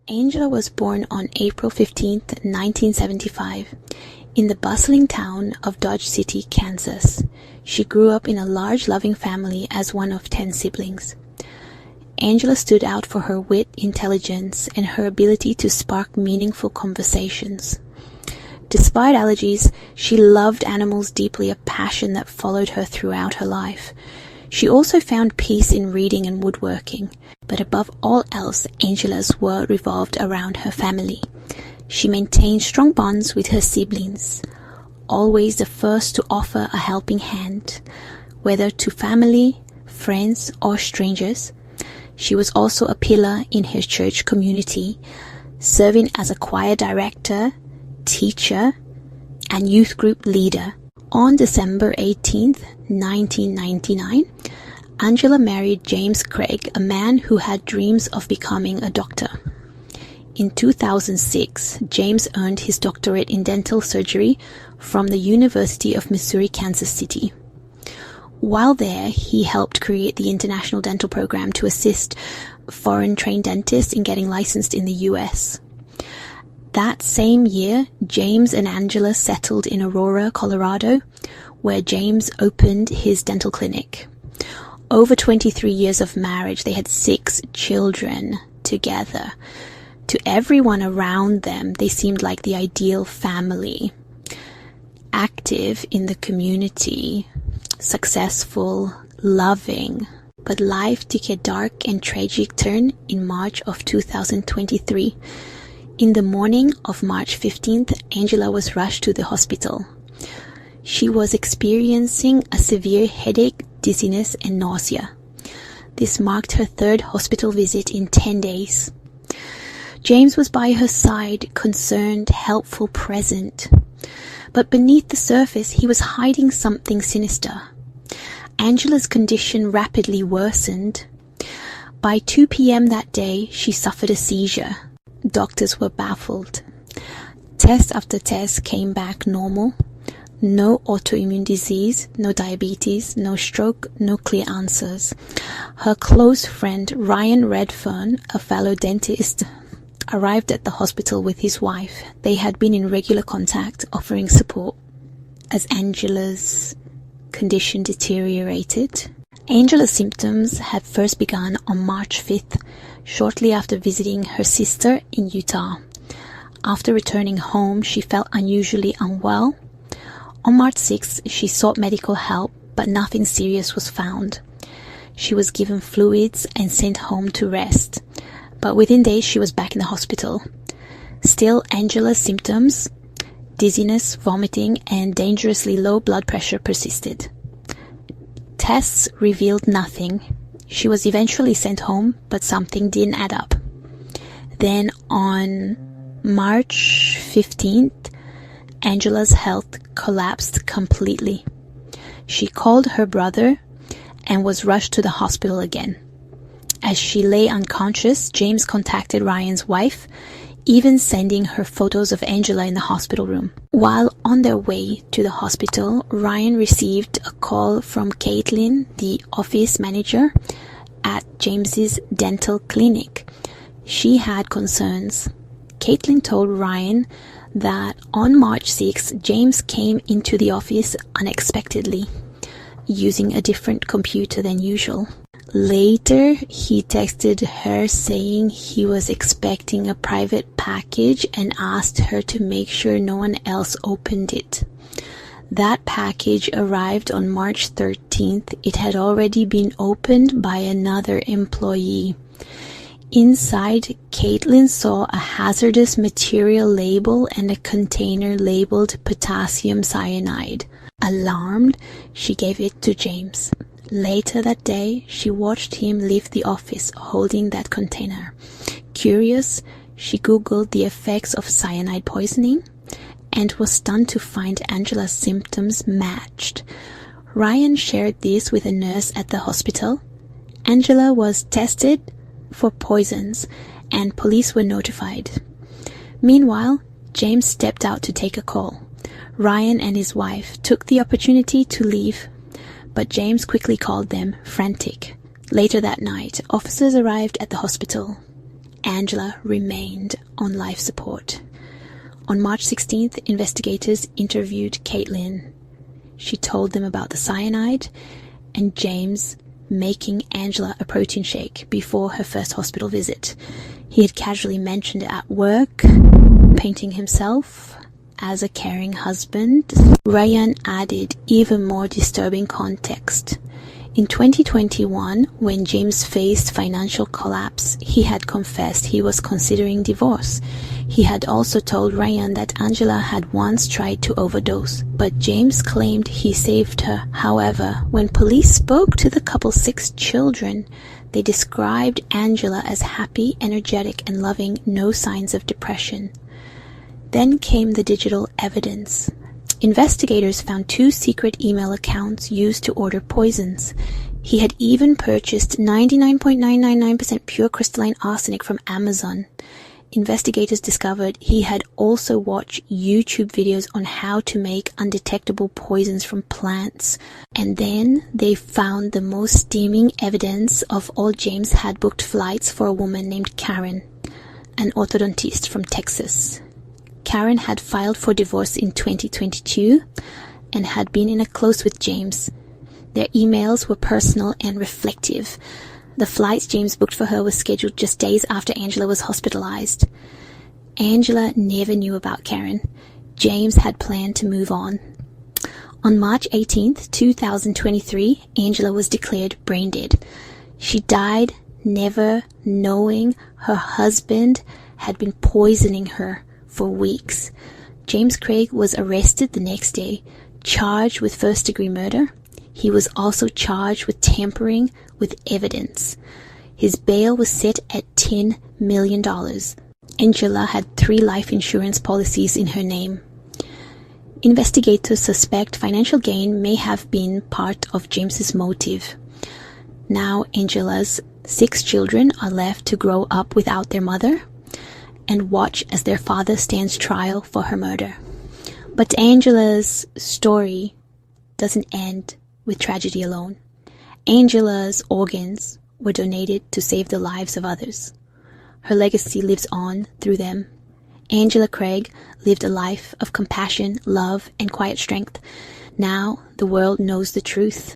Angela was born on April 15, 1975, in the bustling town of Dodge City, Kansas. She grew up in a large, loving family as one of 10 siblings. Angela stood out for her wit, intelligence, and her ability to spark meaningful conversations. Despite allergies, she loved animals deeply, a passion that followed her throughout her life. She also found peace in reading and woodworking, but above all else, Angela's world revolved around her family. She maintained strong bonds with her siblings, always the first to offer a helping hand, whether to family, friends, or strangers. She was also a pillar in her church community, serving as a choir director, teacher, and youth group leader. On December 18, 1999, Angela married James Craig, a man who had dreams of becoming a doctor. In 2006, James earned his doctorate in dental surgery from the University of Missouri, Kansas City. While there, he helped create the International Dental Program to assist foreign-trained dentists in getting licensed in the U.S. That same year, James and Angela settled in Aurora, Colorado, where James opened his dental clinic. Over 23 years of marriage, they had 6 children together. To everyone around them, they seemed like the ideal family. Active in the community, successful, loving. But life took a dark and tragic turn in March of 2023. In the morning of March 15th, Angela was rushed to the hospital. She was experiencing a severe headache, dizziness, and nausea. This marked her 3rd hospital visit in 10 days. James was by her side, concerned, helpful, present. But beneath the surface, he was hiding something sinister. Angela's condition rapidly worsened. By 2 p.m. that day, she suffered a seizure. Doctors were baffled. Test after test came back normal. No autoimmune disease, no diabetes, no stroke, no clear answers. Her close friend Ryan Redfern, a fellow dentist, arrived at the hospital with his wife. They had been in regular contact, offering support as Angela's condition deteriorated. Angela's symptoms had first begun on March 5th, shortly after visiting her sister in Utah. After returning home, she felt unusually unwell. On March 6th, she sought medical help, but nothing serious was found. She was given fluids and sent home to rest, but within days she was back in the hospital. Still, Angela's symptoms, dizziness, vomiting, and dangerously low blood pressure persisted. Tests revealed nothing. She was eventually sent home, but something didn't add up. Then on March 15th, Angela's health collapsed completely. She called her brother and was rushed to the hospital again. As she lay unconscious, James contacted Ryan's wife, even sending her photos of Angela in the hospital room. While on their way to the hospital, Ryan received a call from Caitlin, the office manager at James's dental clinic. She had concerns. Caitlin told Ryan that on March 6, James came into the office unexpectedly, using a different computer than usual. Later, he texted her saying he was expecting a private package and asked her to make sure no one else opened it. That package arrived on March 13th. It had already been opened by another employee. Inside, Caitlin saw a hazardous material label and a container labeled potassium cyanide. Alarmed, she gave it to James. Later that day, she watched him leave the office holding that container. Curious, she Googled the effects of cyanide poisoning and was stunned to find Angela's symptoms matched. Ryan shared this with a nurse at the hospital. Angela was tested for poisons and police were notified. Meanwhile, James stepped out to take a call. Ryan and his wife took the opportunity to leave, but James quickly called them, frantic. Later that night, officers arrived at the hospital. Angela remained on life support. On March 16th, investigators interviewed Caitlin. She told them about the cyanide and James making Angela a protein shake before her first hospital visit. He had casually mentioned it at work, painting himself as a caring husband. Ryan added even more disturbing context. In 2021, when James faced financial collapse, he had confessed he was considering divorce. He had also told Ryan that Angela had once tried to overdose, but James claimed he saved her. However, when police spoke to the couple's 6 children, they described Angela as happy, energetic, and loving, no signs of depression. Then came the digital evidence. Investigators found 2 secret email accounts used to order poisons. He had even purchased 99.999% pure crystalline arsenic from Amazon. Investigators discovered he had also watched YouTube videos on how to make undetectable poisons from plants. And then they found the most damning evidence of all. James had booked flights for a woman named Karen, an orthodontist from Texas. Karen had filed for divorce in 2022 and had been in a close with James. Their emails were personal and reflective. The flights James booked for her were scheduled just days after Angela was hospitalized. Angela never knew about Karen. James had planned to move on. On March 18th, 2023, Angela was declared brain dead. She died never knowing her husband had been poisoning her for weeks. James Craig was arrested the next day, charged with first-degree murder. He was also charged with tampering with evidence. His bail was set at $10 million. Angela had 3 life insurance policies in her name. Investigators suspect financial gain may have been part of James's motive. Now Angela's 6 children are left to grow up without their mother and watch as their father stands trial for her murder. But Angela's story doesn't end with tragedy alone. Angela's organs were donated to save the lives of others. Her legacy lives on through them. Angela Craig lived a life of compassion, love, and quiet strength. Now the world knows the truth.